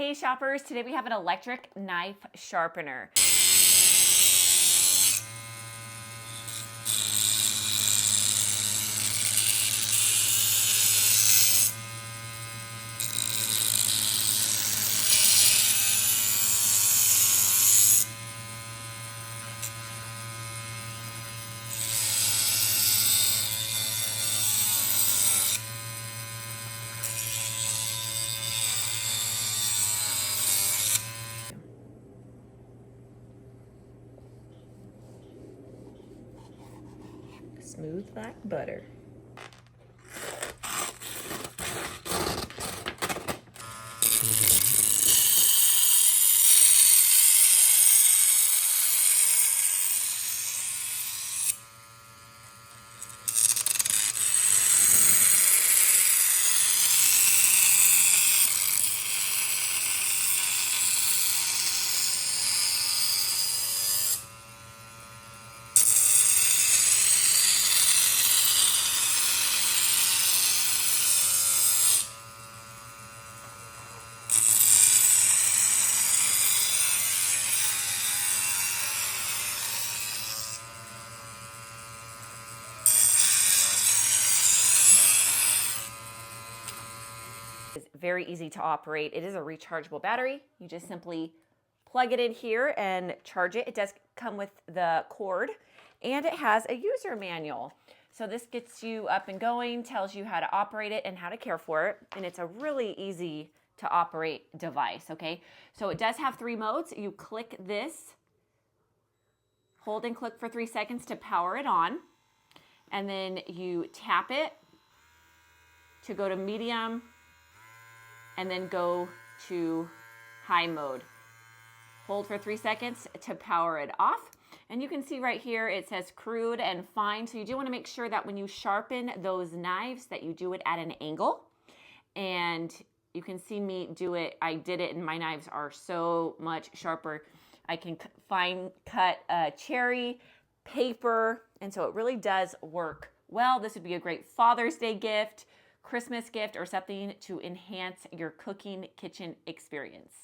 Hey shoppers, today we have an electric knife sharpener. Smooth like butter. It's very easy to operate. It is a rechargeable battery. You just simply plug it in here and charge it. It does come with the cord and it has a user manual. So this gets you up and going, tells you how to operate it and how to care for it. And it's a really easy to operate device, okay? So it does have 3 modes. You click this, hold and click for 3 seconds to power it on. And then you tap it to go to medium, and then go to high mode. Hold for 3 seconds to power it off. And you can see right here, it says crude and fine. So you do want to make sure that when you sharpen those knives that you do it at an angle. And you can see me do it. I did it and my knives are so much sharper. I can fine cut cherry, paper. And so it really does work well. This would be a great Father's Day gift, Christmas gift, or something to enhance your cooking kitchen experience.